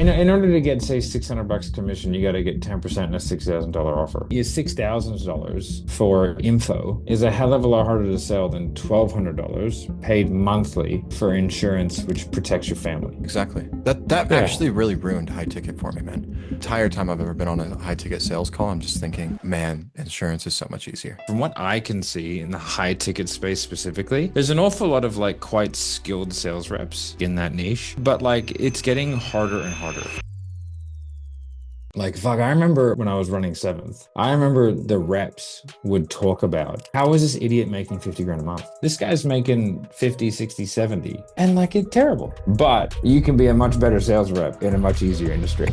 in order to get, say, $600 commission, you got to get 10% in a $6,000 offer. Your $6,000 for info is a hell of a lot harder to sell than $1,200 paid monthly for insurance, which protects your family. Exactly. That Yeah. actually really ruined high ticket for me, man. Entire time I've ever been on a high ticket sales call, I'm just thinking, man, insurance is so much easier. From what I can see in the high ticket space specifically, there's an awful lot of like quite skilled sales reps in that niche, but like it's getting harder and harder. Like, fuck, I remember when I was running seventh, I remember the reps would talk about how is this idiot making 50 grand a month? This guy's making 50, 60, 70, and like it's terrible. But you can be a much better sales rep in a much easier industry.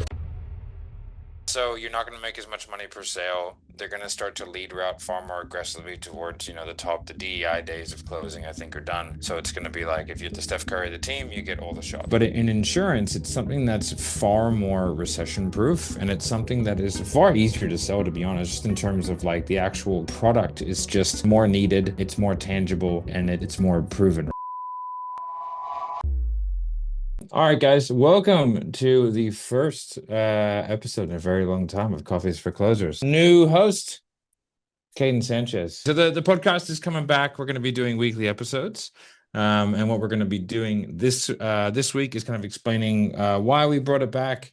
So you're not going to make as much money per sale. They're going to start to lead route far more aggressively towards, the DEI days of closing, I think, are done. So it's going to be like if you're the Steph Curry of the team, you get all the shots. But in insurance, it's something that's far more recession proof. And it's something that is far easier to sell, to be honest, just in terms of like the actual product is just more needed. It's more tangible and it's more proven. All right, guys, welcome to the first episode in a very long time of Coffees for Closers. New host, Caden Sanchez. So the podcast is coming back. We're going to be doing weekly episodes. And what we're going to be doing this week is kind of explaining why we brought it back,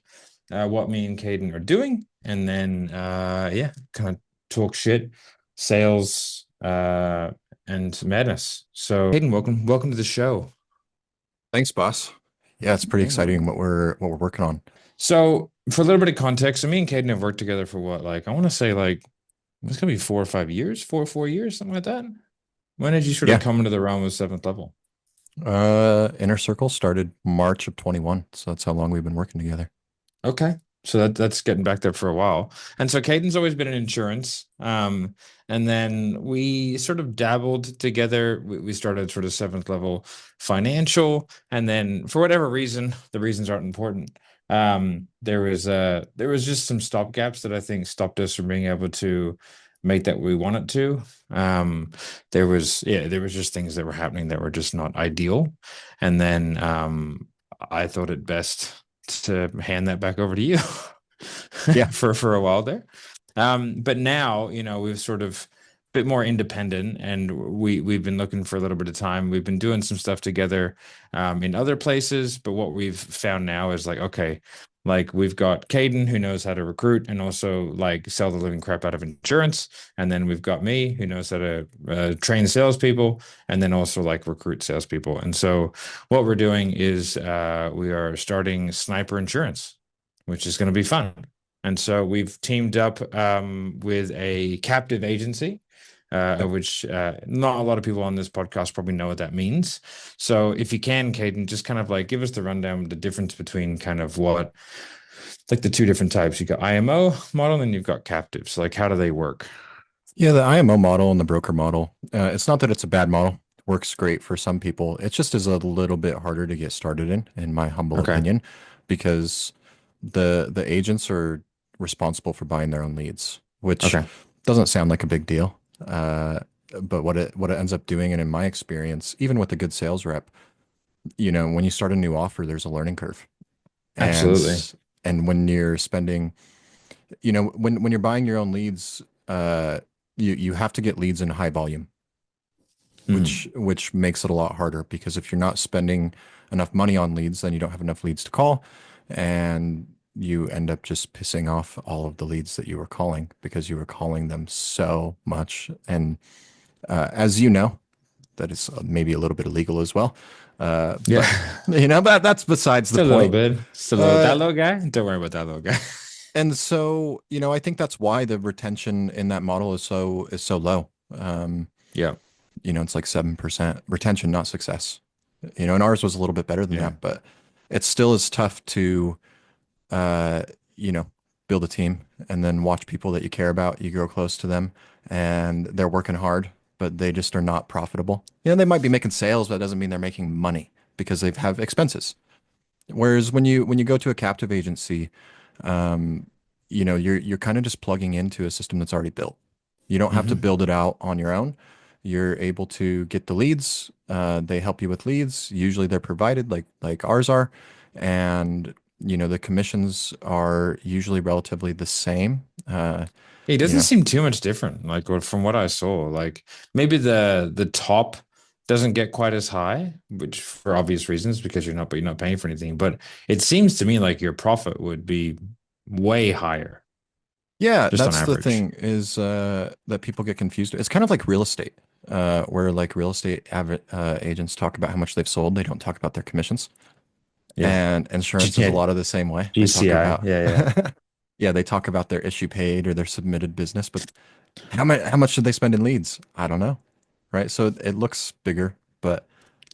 what me and Caden are doing, and then kind of talk shit, sales, and madness. So Caden, welcome to the show. Thanks, boss. Yeah, it's pretty exciting what we're working on. So for a little bit of context, so me and Caden have worked together for what, like I want to say like it's gonna be 4 or 5 years, 4 years, something like that. When did you sort of Yeah. come into the realm of seventh level? Inner Circle started March of 21, so that's how long we've been working together. Okay. So that's getting back there for a while. And so Caden's always been in insurance. And then we sort of dabbled together. We started sort of seventh level financial. And then for whatever reason, the reasons aren't important. There was just some stop gaps that I think stopped us from being able to make that we wanted to. There was just things that were happening that were just not ideal. And then I thought it best to hand that back over to you Yeah. for a while there. But now, we've sort of a bit more independent and we've been looking for a little bit of time. We've been doing some stuff together in other places, but what we've found now is like, okay, like we've got Caden who knows how to recruit and also like sell the living crap out of insurance. And then we've got me who knows how to train salespeople and then also like recruit salespeople. And so what we're doing is we are starting Sniper Insurance, which is going to be fun. And so we've teamed up with a captive agency, which not a lot of people on this podcast probably know what that means. So if you can, Caden, just kind of like give us the rundown, the difference between kind of what, like the two different types. You got IMO model and you've got captive. So like, how do they work? Yeah, the IMO model and the broker model. It's not that it's a bad model. It works great for some people. It just is a little bit harder to get started in my humble Okay. opinion, because the agents are responsible for buying their own leads, which Okay. doesn't sound like a big deal. But what it ends up doing, and in my experience, even with a good sales rep, when you start a new offer, there's a learning curve. And Absolutely. and when you're spending, when you're buying your own leads, you have to get leads in high volume, Mm. which makes it a lot harder, because if you're not spending enough money on leads, then you don't have enough leads to call, and you end up just pissing off all of the leads that you were calling because you were calling them so much. And as you know, that is maybe a little bit illegal as well. Yeah. But that's besides the Just a little point. bit. Just a little, Uh, that little guy. Don't worry about that little guy. and so, I think that's why the retention in that model is so low. Yeah. It's like 7% retention, not success. And ours was a little bit better than Yeah. that, but it still is tough to, uh, build a team and then watch people that you care about. You grow close to them and they're working hard, but they just are not profitable. They might be making sales, but that doesn't mean they're making money because they have expenses. Whereas when you go to a captive agency, um, you're kind of just plugging into a system that's already built. You don't have to Hmm. build it out on your own. You're able to get the leads. They help you with leads. Usually they're provided like ours are, and the commissions are usually relatively the same. It You doesn't know, seem too much different. Like from what I saw, like maybe the top doesn't get quite as high, which for obvious reasons because you're not paying for anything. But it seems to me like your profit would be way higher, yeah, just on that's the average. thing is that people get confused. It's kind of like real estate, where like real estate agents talk about how much they've sold. They don't talk about their commissions. Yeah. And insurance is a Yeah. lot of the same way. They talk GCI. about, Yeah, yeah. yeah, they talk about their issue paid or their submitted business, but how much did they spend in leads? I don't know, right? So it looks bigger, but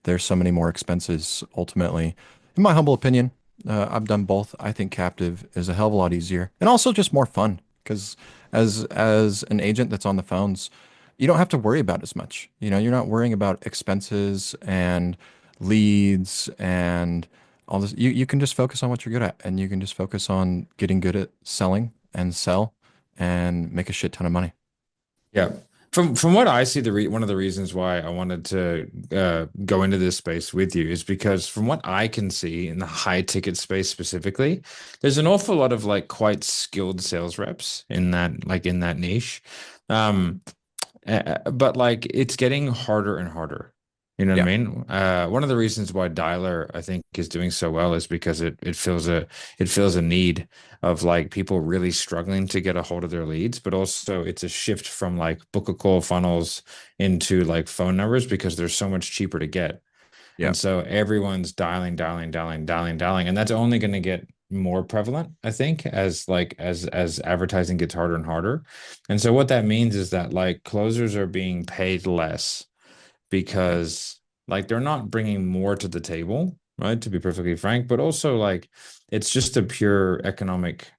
there's so many more expenses ultimately. In my humble opinion, I've done both. I think captive is a hell of a lot easier and also just more fun because as an agent that's on the phones, you don't have to worry about as much. You're not worrying about expenses and leads and all this. You can just focus on what you're good at and you can just focus on getting good at selling and sell and make a shit ton of money. Yeah. From what I see, one of the reasons why I wanted to go into this space with you is because from what I can see in the high ticket space specifically, there's an awful lot of like quite skilled sales reps in that niche. Um, but like it's getting harder and harder. You know what I Yeah. mean? One of the reasons why Dialer I think is doing so well is because it fills a need of like people really struggling to get a hold of their leads, but also it's a shift from like book a call funnels into like phone numbers because they're so much cheaper to get. Yeah. And so everyone's dialing, and that's only going to get more prevalent, I think, as as advertising gets harder and harder. And so what that means is that like closers are being paid less Yeah. because like they're not bringing more to the table, right? To be perfectly frank, but also like it's just a pure economic,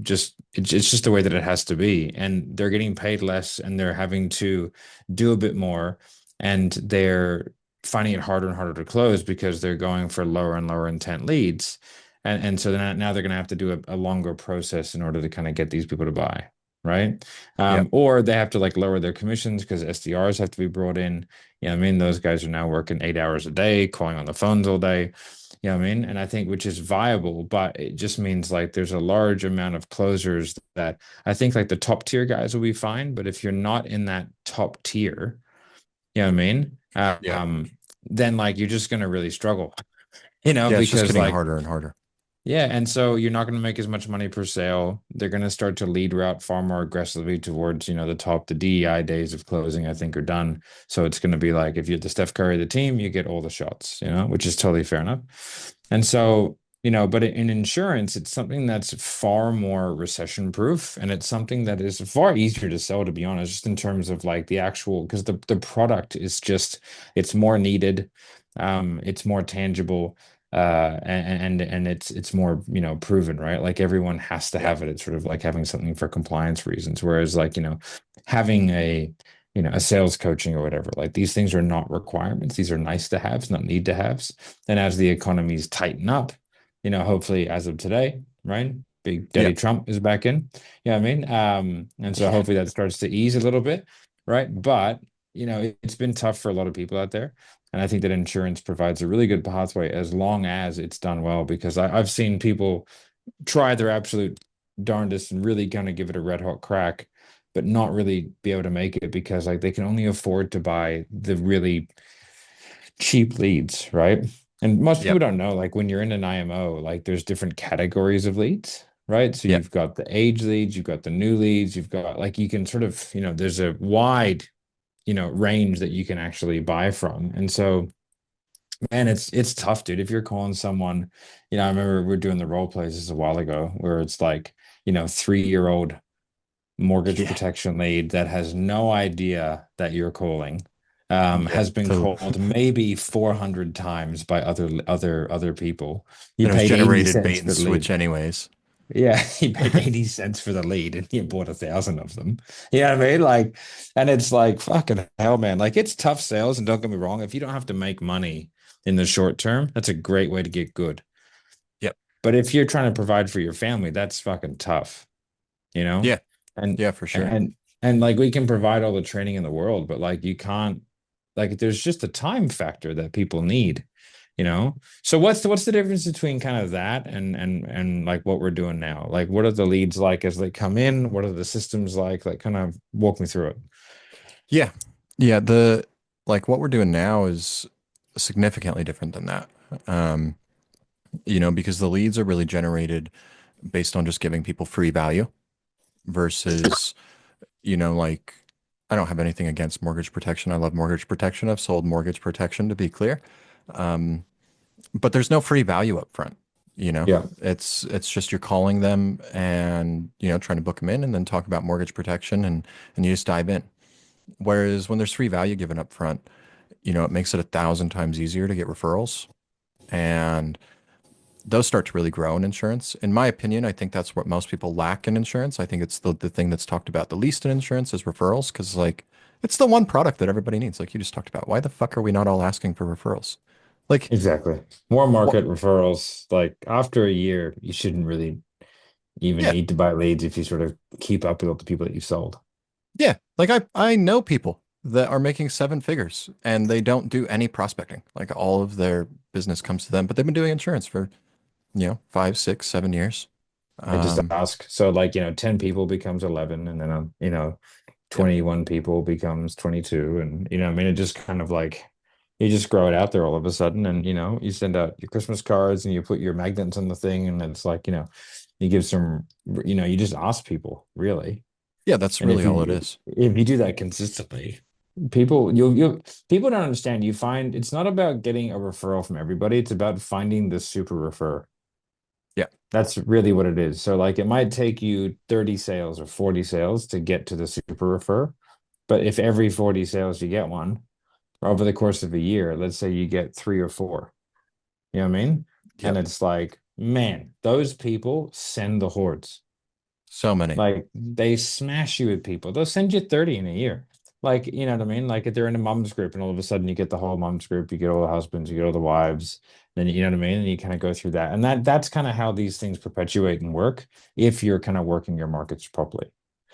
just it's just the way that it has to be, and they're getting paid less, and they're having to do a bit more, and they're finding it harder and harder to close because they're going for lower and lower intent leads, and so then now they're going to have to do a longer process in order to kind of get these people to buy. Right. Yeah. Or they have to like lower their commissions because SDRs have to be brought in. You know what I mean? Those guys are now working 8 hours a day, calling on the phones all day. You know what I mean? And I think which is viable, but it just means like there's a large amount of closers that I think like the top tier guys will be fine. But if you're not in that top tier, you know what I mean? Yeah. Then like you're just gonna really struggle, Yeah, it's just because getting like harder and harder. yeah, and so you're not going to make as much money per sale. They're going to start to lead route far more aggressively towards, the top. The DEI days of closing, I think, are done. So it's going to be like if you're the Steph Curry of the team, you get all the shots, which is totally fair enough. And so, but in insurance, it's something that's far more recession proof, and it's something that is far easier to sell, to be honest, just in terms of like the actual, because the product is just, it's more needed, it's more tangible, and it's more proven, right? Like everyone has to Yeah. have it. It's sort of like having something for compliance reasons, whereas like having a sales coaching or whatever, like these things are not requirements, these are nice to haves, not need to haves. And as the economies tighten up, hopefully as of today, right, big Yeah. daddy Trump is back in, I mean, and so Yeah. hopefully that starts to ease a little bit, right? But it's been tough for a lot of people out there. And I think that insurance provides a really good pathway as long as it's done well, because I've seen people try their absolute darndest and really kind of give it a red hot crack, but not really be able to make it because like they can only afford to buy the really cheap leads, right? And most Yeah. people don't know, like when you're in an IMO, like there's different categories of leads, right? So Yeah. you've got the age leads, you've got the new leads, you've got like you can sort of, there's a wide range that you can actually buy from. And so, man, it's tough, dude. If you're calling someone, I remember we were doing the role plays this a while ago where it's like, 3-year-old mortgage Yeah. protection lead that has no idea that you're calling, Yeah. has been So called maybe 400 times by other people. You and it was paid 80 generated cents bait and for the switch lead. anyways. Yeah, he paid 80 cents for the lead and he bought 1,000 of them. You know what I mean? Like, and it's like, fucking hell, man. Like, it's tough sales. And don't get me wrong, if you don't have to make money in the short term, that's a great way to get good. Yep. But if you're trying to provide for your family, that's fucking tough, you know? Yeah. And, Yeah, for sure. and like, we can provide all the training in the world, but like, you can't, like, there's just a time factor that people need. you know? So what's the difference between kind of that and like what we're doing now? Like what are the leads like as they come in? What are the systems like? Like kind of walk me through it. Yeah. Yeah. The like what we're doing now is significantly different than that. Um, because the leads are really generated based on just giving people free value versus, like I don't have anything against mortgage protection. I love mortgage protection. I've sold mortgage protection to be clear. Um, but there's no free value up front. You know, Yeah. it's just you're calling them and, trying to book them in and then talk about mortgage protection and you just dive in. Whereas when there's free value given up front, it makes it 1,000 times easier to get referrals. And those start to really grow in insurance. In my opinion, I think that's what most people lack in insurance. I think it's the thing that's talked about the least in insurance is referrals because, like, it's the one product that everybody needs. Like you just talked about. Why the fuck are we not all asking for referrals? Like, Exactly. More what? market referrals. Like after a year, you shouldn't really even Yeah, need to buy leads if you sort of keep up with the people that you've sold. yeah. Like I know people that are making seven figures and they don't do any prospecting. Like all of their business comes to them, but they've been doing insurance for, 5, 6, 7 years. I just Um, ask. So like, 10 people becomes 11 and then, yep. 21 people becomes 22. And, I mean, it just kind of like, you just grow it out there all of a sudden. And, you send out your Christmas cards and you put your magnets on the thing. And it's like, you give some, you just ask people really. Yeah, that's And really all it is. if you do that consistently, people don't understand. You find it's not about getting a referral from everybody. It's about finding the super refer. Yeah. That's really what it is. So like it might take you 30 sales or 40 sales to get to the super refer. But if every 40 sales you get one over the course of a year, let's say you get three or four, you know what I mean? And Yep. it's like, man, those people send the hordes. So many. Like they smash you with people. They'll send you 30 in a year. Like, you know what I mean? Like if they're in a mom's group and all of a sudden you get the whole mom's group, you get all the husbands, you get all the wives, then you know what I mean? And you kind of go through that. And that's kind of how these things perpetuate and work if you're kind of working your markets properly.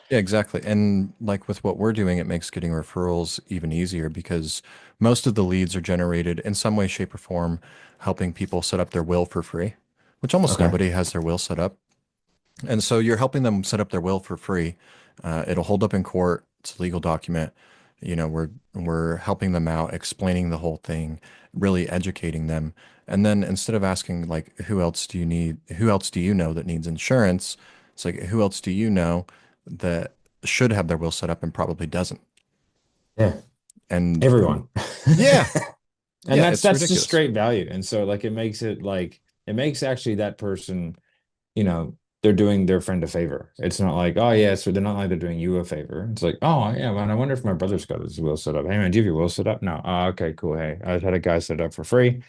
Yeah, exactly. And like with what we're doing, it makes getting referrals even easier because most of the leads are generated in some way, shape, or form, helping people set up their will for free, which almost Okay. nobody has their will set up. And so you're helping them set up their will for free. It'll hold up in court. It's a legal document. We're helping them out, explaining the whole thing, really educating them. And then instead of asking like, who else do you need? Who else do you know that needs insurance? It's like, who else do you know that should have their will set up and probably doesn't? Yeah. And Everyone. yeah, And yeah, that's it's that's just ridiculous. straight value. And so like it makes actually that person they're doing their friend a favor. It's not like, oh yeah, so they're not like they're doing you a favor. It's like, oh yeah, man, I wonder if my brother's got his will set up. Hey man, do you have your will set up? No. Oh, okay, cool. Hey, I had a guy set up for free.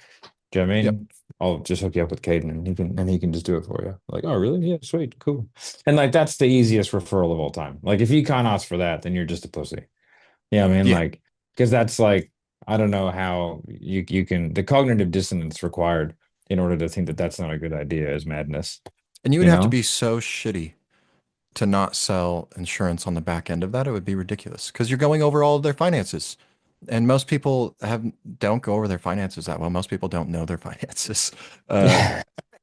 Do you know what I Yep. mean? I'll just hook you up with Caden and he can just do it for you. Like, oh really? Yeah, sweet, cool. And like that's the easiest referral of all time. Like if you can't ask for that, then you're just a pussy. Yeah, I mean, Yeah. like, because that's like, I don't know how you can the cognitive dissonance required in order to think that that's not a good idea is madness, And you would you have to know? be so shitty to not sell insurance on the back end of that. It would be ridiculous because you're going over all of their finances. And most people don't go over their finances that well. Most people don't know their finances. Uh,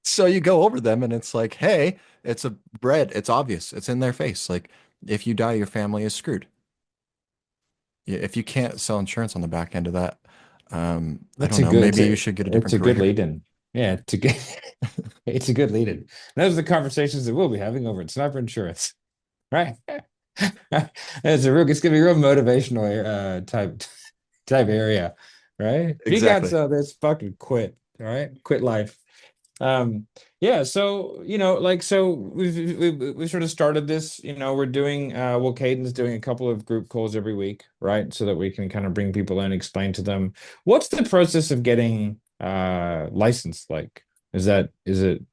so you go over them and it's like, hey, it's a bread. It's obvious. It's in their face. Like if you die, your family is screwed. Yeah, if you can't sell insurance on the back end of that, I That's don't a know. good Maybe you should get a it's different a good career. lead in. Yeah, it's a good it's a good lead in. Those are the conversations that we'll be having over at Sniper Insurance, right? It's gonna be a real motivational type area, right? If you can't Exactly. sell this, fucking quit. All right, quit life. Yeah, so so we've sort of started this, we're doing well, Caden's doing a couple of group calls every week, right? So that we can kind of bring people in, explain to them what's the process of getting licensed like. Is it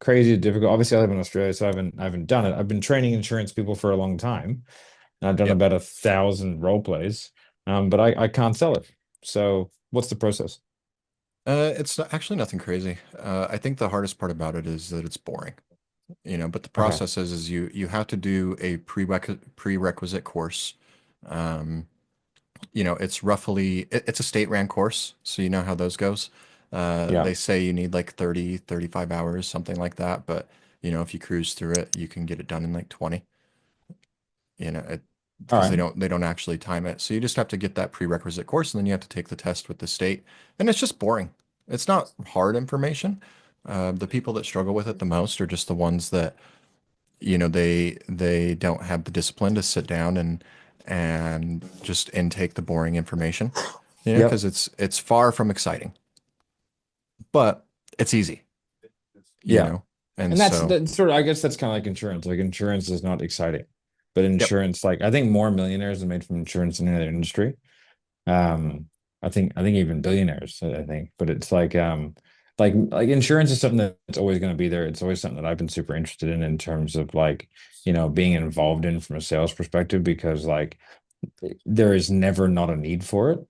crazy difficult? Obviously, I live in Australia, so I haven't done it. I've been training insurance people for a long time. And I've done Yep. about 1,000 role plays, but I can't sell it. So what's the process? It's actually nothing crazy. I think the hardest part about it is that it's boring. But the Okay. process is you have to do a prerequisite course. It's roughly it's a state ran course, so you know how those goes. Yeah. They say you need like 30, 35 hours, something like that. But, if you cruise through it, you can get it done in like 20, All because right. they don't actually time it. So you just have to get that prerequisite course and then you have to take the test with the state. And it's just boring. It's not hard information. The people that struggle with it the most are just the ones that, they don't have the discipline to sit down and just intake the boring information, Yep. because it's far from exciting, but it's easy, you Yeah. know. And And that's so, that sort of, I guess that's kind of like insurance. Like insurance is not exciting, but yep, insurance, like I think more millionaires are made from insurance than any other industry. Um, I think even billionaires, I think, but it's like insurance is something that's always going to be there. It's always something that I've been super interested in terms of like, being involved in from a sales perspective, because like there is never not a need for it.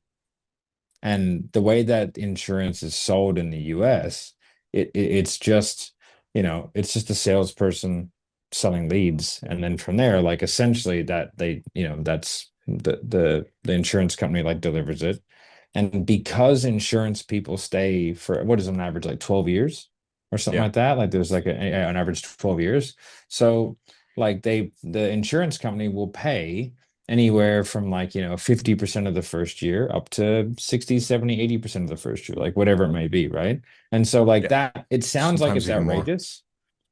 And the way that insurance is sold in the US, it's just, it's just a salesperson selling leads. And then from there, like essentially that that's the insurance company like delivers it. And because insurance people stay for what is on average like 12 years or something yeah, like that, like there's like an average 12 years. So like the insurance company will pay anywhere from like 50% of the first year up to 60, 70, 80% of the first year, like whatever it may be, right? And so like yeah, that, it sounds like sometimes it's even more. outrageous.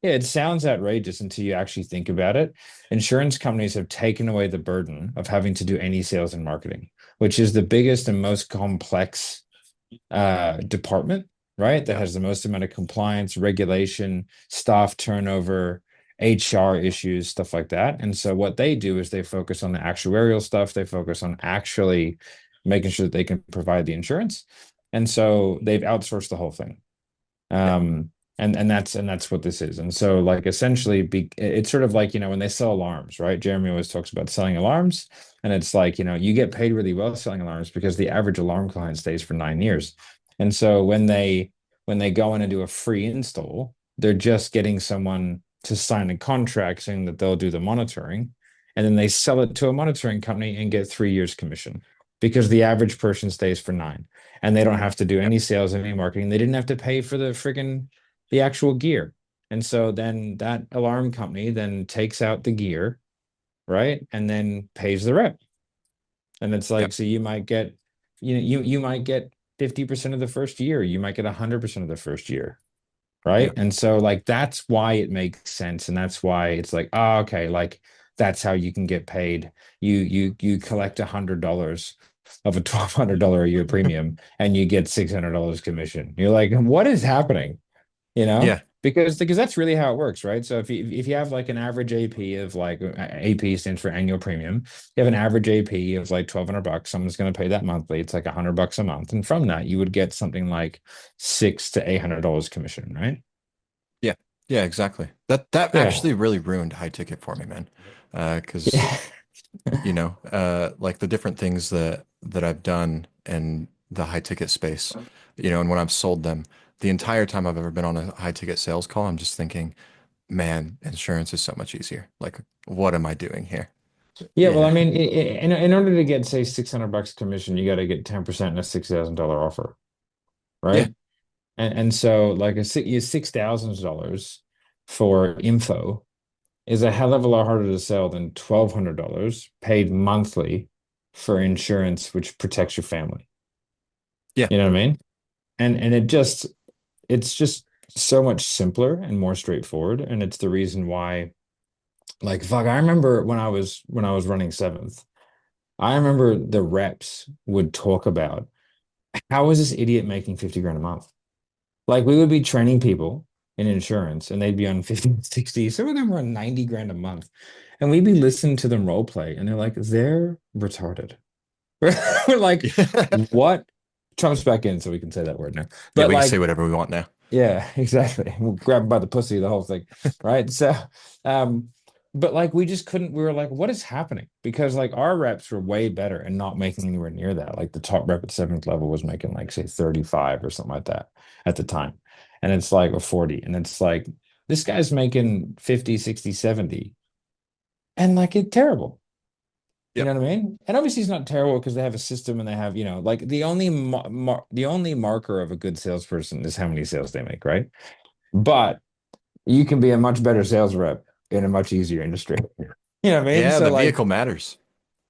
Yeah, it sounds outrageous until you actually think about it. Insurance companies have taken away the burden of having to do any sales and marketing, which is the biggest and most complex department, right? That Yeah, has the most amount of compliance, regulation, staff turnover, HR issues, stuff like that. And so what they do is they focus on the actuarial stuff. They focus on actually making sure that they can provide the insurance. And so they've outsourced the whole thing. yeah, Um, and that's what this is. And so like essentially it's sort of like, when they sell alarms, right? Jeremy always talks about selling alarms. And it's like, you get paid really well selling alarms because the average alarm client stays for 9 years. And so when they go in and do a free install, they're just getting someone to sign a contract saying that they'll do the monitoring. And then they sell it to a monitoring company and get 3 years commission because the average person stays for 9, and they don't have to do yeah, any sales, any marketing. They didn't have to pay for the actual gear. And so then that alarm company then takes out the gear, right? And then pays the rep. And it's yeah, like, so you might get, you might get 50% of the first year, you might get 100% of the first year, yeah, right? And so like that's why it makes sense. And that's why it's like, oh, okay, like that's how you can get paid. You collect $100 of a $1,200 a year premium and you get $600 commission. You're like, what is happening? You know? yeah, Because that's really how it works, right? So if you have like an average AP of like AP stands for annual premium, you have an average AP of like 1,200 bucks. Someone's going to pay that monthly. It's like $100 a month, and from that you would get something like $600 to $800 commission, right? yeah, yeah, exactly. That Yeah. actually really ruined high ticket for me, man. Because Yeah. like the different things that I've done in the high ticket space, and when I've sold them, the entire time I've ever been on a high ticket sales call, I'm just thinking, man, insurance is so much easier. Like, what am I doing here? Yeah, well, Yeah, I mean, in order to get say $600 commission, you got to get 10% in a $6,000 offer, yeah, right? And so like $6,000 for info is a hell of a lot harder to sell than $1,200 paid monthly for insurance, which protects your family. yeah, You know what I mean? And it's just so much simpler and more straightforward. And it's the reason why, like, fuck, I remember when I was running seventh, I remember the reps would talk about how is this idiot making 50 grand a month? Like we would be training people in insurance and they'd be on 50, 60. Some of them were on 90 grand a month. And we'd be listening to them role play and they're like, they're retarded. We're like, yeah. what? Trump's back in, so we can say that word now. Yeah, But we can say like, whatever we want now. yeah, exactly. We'll grab him by the pussy, the whole thing. Right. So, um, but like we just couldn't, we were like, what is happening? Because like our reps were way better and not making anywhere near that. Like the top rep at seventh level was making like say 35 or something like that at the time. And it's like, or 40. And it's like, this guy's making 50, 60, 70, and like it's terrible. You Yep. know what I mean? And obviously, it's not terrible because they have a system and they have, like the only marker of a good salesperson is how many sales they make, right? But you can be a much better sales rep in a much easier industry. You know what I mean? Yeah, So the like vehicle matters.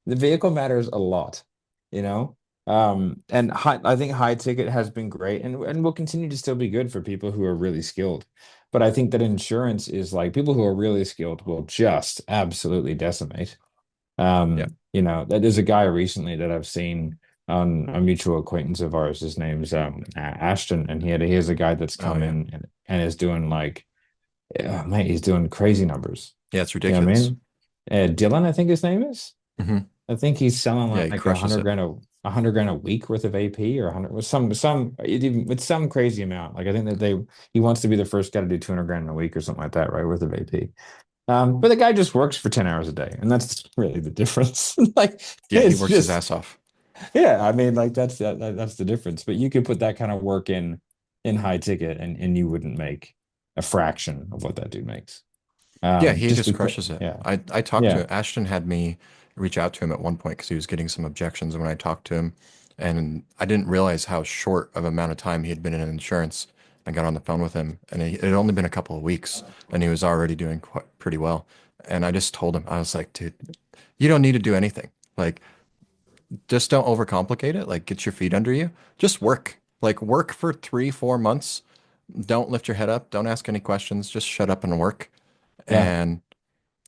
the vehicle matters a lot, you know? And I think high ticket has been great and will continue to still be good for people who are really skilled. But I think that insurance is like people who are really skilled will just absolutely decimate. Yeah. There's a guy recently that I've seen on a mutual acquaintance of ours. His name's Ashton, and he has a guy that's Oh come yeah. in and is doing like, mate, he's doing crazy numbers. Yeah, it's You know what I ridiculous. mean? Dylan, I think his name is. Hmm. I think he's selling Yeah, he like a crushes hundred it. grand a hundred grand a week worth of AP or 100 with it's some crazy amount. Like I think that he wants to be the first guy to do 200 grand in a week or something like that, right? Worth of AP. But the guy just works for 10 hours a day, and that's really the difference. Like Yeah, he it's works his just ass off. yeah, I mean, like that's the difference. But you could put that kind of work in high ticket and you wouldn't make a fraction of what that dude makes. Yeah, he Just just because crushes it. yeah, I talked yeah, to Ashton had me reach out to him at one point because he was getting some objections when I talked to him, and I didn't realize how short of amount of time he had been in insurance. I got on the phone with him, and it had only been a couple of weeks, and he was already doing pretty well. And I just told him, I was like, dude, you don't need to do anything. Like, just don't overcomplicate it. Like, get your feet under you. Just work. Like, work for 3, 4 months. Don't lift your head up. Don't ask any questions. Just shut up and work. yeah. And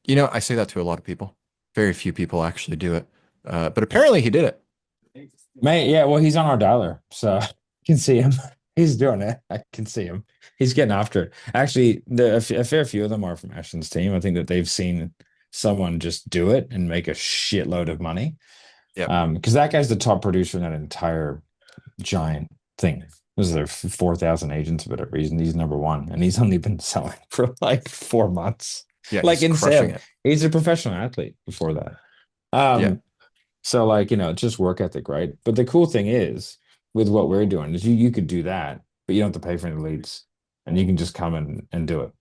I say that to a lot of people. Very few people actually do it. But apparently he did it. Mate, yeah, well, he's on our dialer, so I can see him. He's doing it. I can see him. He's getting after it. Actually, a fair few of them are from Ashton's team. I think that they've seen someone just do it and make a shitload of money. Yep. Because that guy's the top producer in that entire giant thing. Was there 4,000 agents for whatever reason? He's number one, and he's only been selling for like 4 months. Yeah, Like he's in crushing sale, it. he's a professional athlete before that. Yeah. Um, so like, it's just work ethic, right? But the cool thing is with what we're doing is you could do that, but you don't have to pay for any leads and you can just come and do it.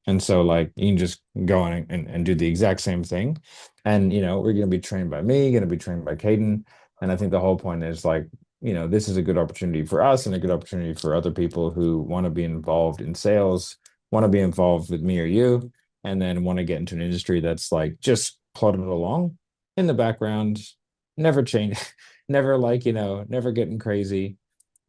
And so like you can just go in and do the exact same thing. And we're gonna be trained by me, gonna be trained by Caden. And I think the whole point is like, this is a good opportunity for us and a good opportunity for other people who want to be involved in sales, want to be involved with me or you, and then want to get into an industry that's like just plodding along in the background, never change, never like, never getting crazy,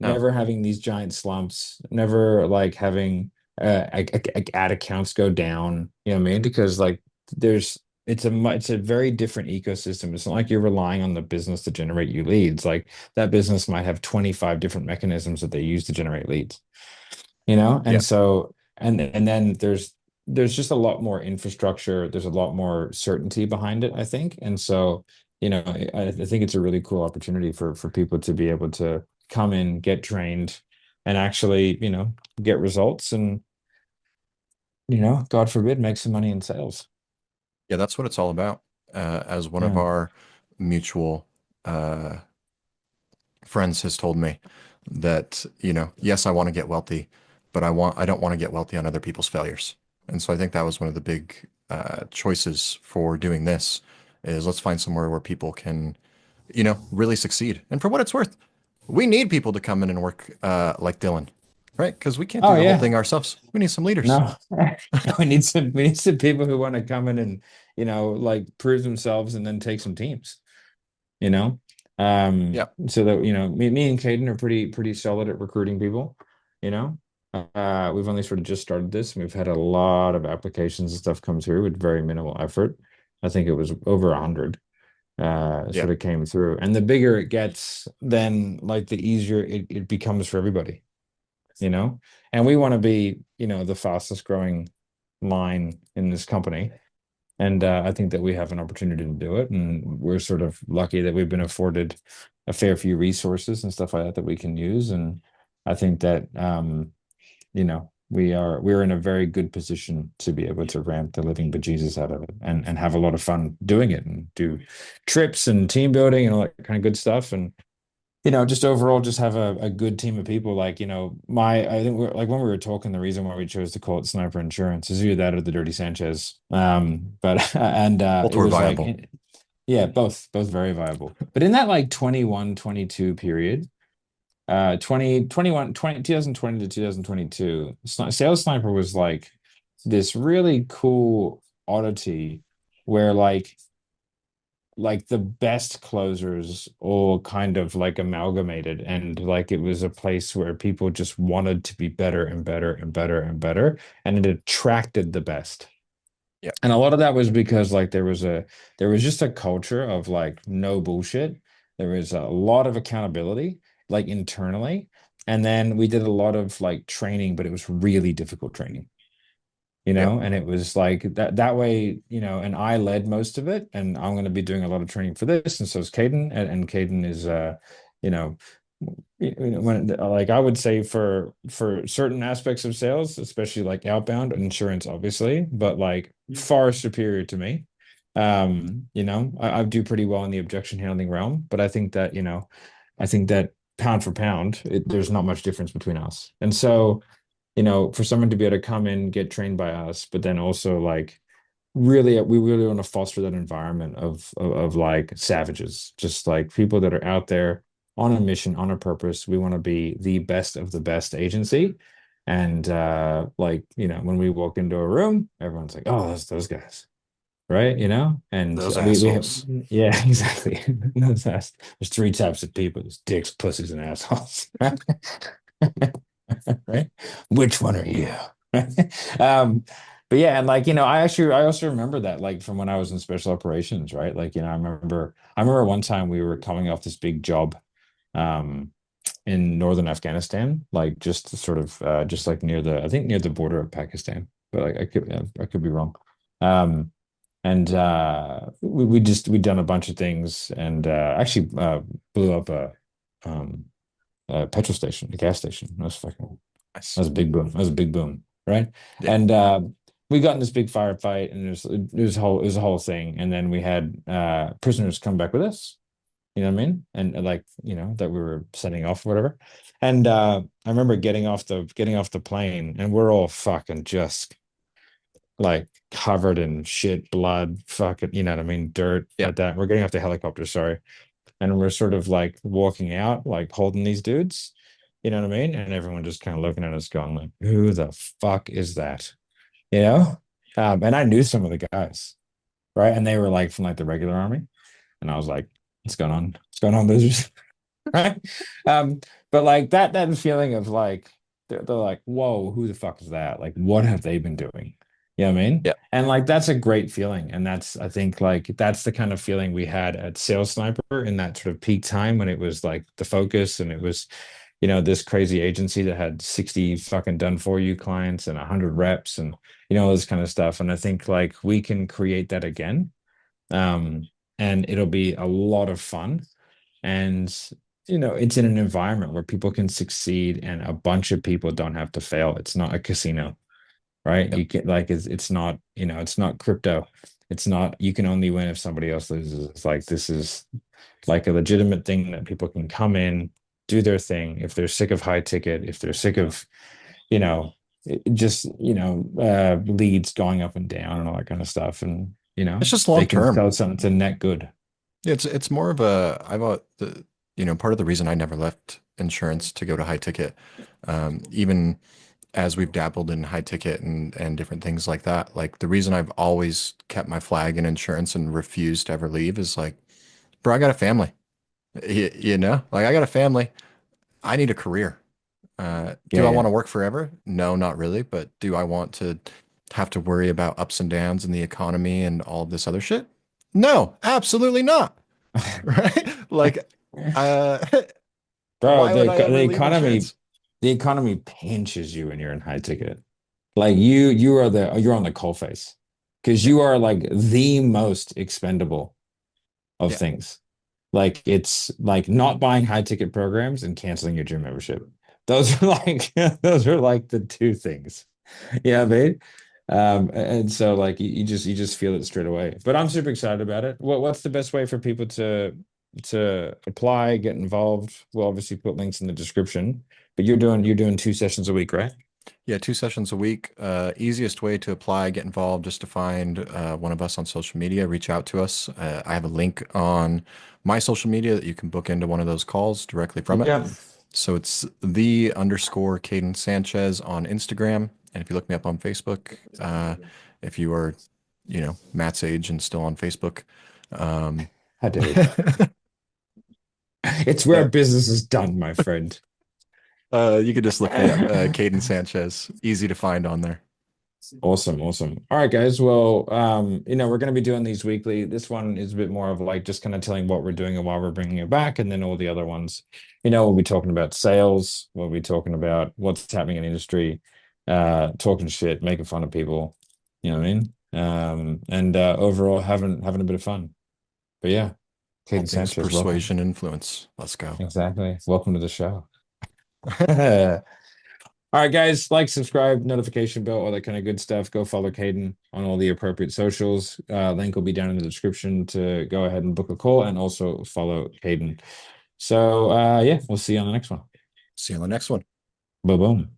No. never having these giant slumps, never like having ad accounts go down, you know what I mean? Because like there's it's a very different ecosystem. It's not like you're relying on the business to generate you leads. Like that business might have 25 different mechanisms that they use to generate leads, Yeah. and so and then there's just a lot more infrastructure, there's a lot more certainty behind it, I think. And so I think it's a really cool opportunity for people to be able to come in, get trained, and actually get results and God forbid make some money in sales. Yeah, that's what it's all about. As one of Yeah. our mutual uh, friends has told me that, yes, I want to get wealthy, but I don't want to get wealthy on other people's failures. And so I think that was one of the big choices for doing this is let's find somewhere where people can, really succeed. And for what it's worth, we need people to come in and work like Dylan, right? Because we can't Oh do the whole yeah. thing ourselves. We need some leaders. No. We need some people who want to come in and like prove themselves and then take some teams. you know. Yeah. So that me and Caden are pretty solid at recruiting people. You know, we've only sort of just started this, and we've had a lot of applications and stuff come through with very minimal effort. I think it was over 100 Yeah. sort of came through, and the bigger it gets, then like the easier it becomes for everybody. You know, and we want to be the fastest growing line in this company. And I think that we have an opportunity to do it. And we're sort of lucky that we've been afforded a fair few resources and stuff like that that we can use. And I think that we're in a very good position to be able to ramp the living bejesus out of it and have a lot of fun doing it and do trips and team building and all that kind of good stuff. And just overall, just have a good team of people. Like, I think we're like when we were talking, the reason why we chose to call it Sniper Insurance is either that or the Dirty Sanchez. But and Both it were was like viable. Yeah, both very viable. But in that like 21, 22 period, 2020 to 2022, Sales Sniper was like this really cool oddity where like the best closers all kind of like amalgamated, and like it was a place where people just wanted to be better and better and better and better, and it attracted the best. Yeah. And a lot of that was because like there was just a culture of like no bullshit. There was a lot of accountability like internally. And then we did a lot of like training, but it was really difficult training, Yeah. and it was like that way, and I led most of it, and I'm going to be doing a lot of training for this, and so is Caden, and Caden is you know when like I would say for certain aspects of sales, especially like outbound insurance, obviously, but like far superior to me. I do pretty well in the objection handling realm, but I think that pound for pound, there's not much difference between us. And so for someone to be able to come in, get trained by us, but then also like really, we really want to foster that environment of like savages, just like people that are out there on a mission, on a purpose. We want to be the best of the best agency. And like, when we walk into a room, everyone's like, oh, those guys. Right, and Those we have, assholes. yeah, exactly. There's three types of people: there's dicks, pussies, and assholes. Right? Which one are you? Um, but yeah, and like, I also remember that like from when I was in special operations, right? Like, I remember one time we were coming off this big job in northern Afghanistan, like just sort of just like I think near the border of Pakistan, but like I could be wrong. Um, and we'd done a bunch of things, and actually blew up um a petrol station, a gas station. That Nice. was a big boom. That was a big boom, right? Yeah. And we got in this big firefight, and it was a whole thing. And then we had prisoners come back with us. You know what I mean? And like, that we were setting off, or whatever. And I remember getting off the plane, and we're all fucking just like covered in shit, blood, fucking, you know what I mean, dirt, Yeah. like that. We're getting off the helicopter, sorry, and we're sort of like walking out, like holding these dudes, you know what I mean? And everyone just kind of looking at us, going like, "Who the fuck is that?" You know? And I knew some of the guys, right? And they were like from like the regular army, and I was like, "What's going on? What's going on, losers?" Right? But like that feeling of like they're like, "Whoa, who the fuck is that? Like, what have they been doing?" You know what I mean? Yeah. And like that's a great feeling. And I think like that's the kind of feeling we had at Sales Sniper in that sort of peak time when it was like the focus, and it was, this crazy agency that had 60 fucking done for you clients and 100 reps, and all this kind of stuff. And I think like we can create that again. Um, and it'll be a lot of fun. And it's in an environment where people can succeed and a bunch of people don't have to fail. It's not a casino, right? Yeah. You can like it's not, it's not crypto. It's not, you can only win if somebody else loses. It's like this is like a legitimate thing that people can come in, do their thing. If they're sick of high ticket, if they're sick of, you know, just, leads going up and down and all that kind of stuff. And, It's just they long can term. sell something to net good. It's more of a I've the part of the reason I never left insurance to go to high ticket, even as we've dabbled in high ticket and different things like that. Like the reason I've always kept my flag in insurance and refused to ever leave is like, bro, I got a family. Like I got a family. I need a career. Yeah, Do I want yeah. to work forever? No, not really. But do I want to have to worry about ups and downs in the economy and all this other shit? No, absolutely not. Right? Like, uh, Bro, why would the I the ever leave economy insurance? the economy pinches you when you're in high ticket. Like you're on the coal face because Yeah, you are like the most expendable of yeah. things. Like it's like not buying high ticket programs and canceling your gym membership. Those are like those are like the two things. Yeah, mate. And so like you just feel it straight away. But I'm super excited about it. What's the best way for people to apply, get involved? We'll obviously put links in the description. But you're doing 2 sessions a week, right? Yeah, 2 sessions a week. Easiest way to apply, get involved, just to find one of us on social media, reach out to us. I have a link on my social media that you can book into one of those calls directly from it. Yeah. So it's _Caden Sanchez on Instagram. And if you look me up on Facebook, if you are, Matt's age and still on Facebook, um, How dare you? It's where uh, business is done, my friend. you could just look me up, Caden Sanchez. Easy to find on there. Awesome, awesome. All right, guys. Well, we're going to be doing these weekly. This one is a bit more of like just kind of telling what we're doing and why we're bringing it back, and then all the other ones, we'll be talking about sales. We'll be talking about what's happening in the industry, talking shit, making fun of people. You know what I mean? And overall having a bit of fun. But yeah, All Caden things Sanchez, welcome. persuasion influence. Let's go. Exactly. Welcome to the show. All right, guys, like, subscribe, notification bell, all that kind of good stuff. Go follow Caden on all the appropriate socials. Link will be down in the description to go ahead and book a call and also follow Caden. So, yeah, we'll see you on the next one. See you on the next one. Boom, boom.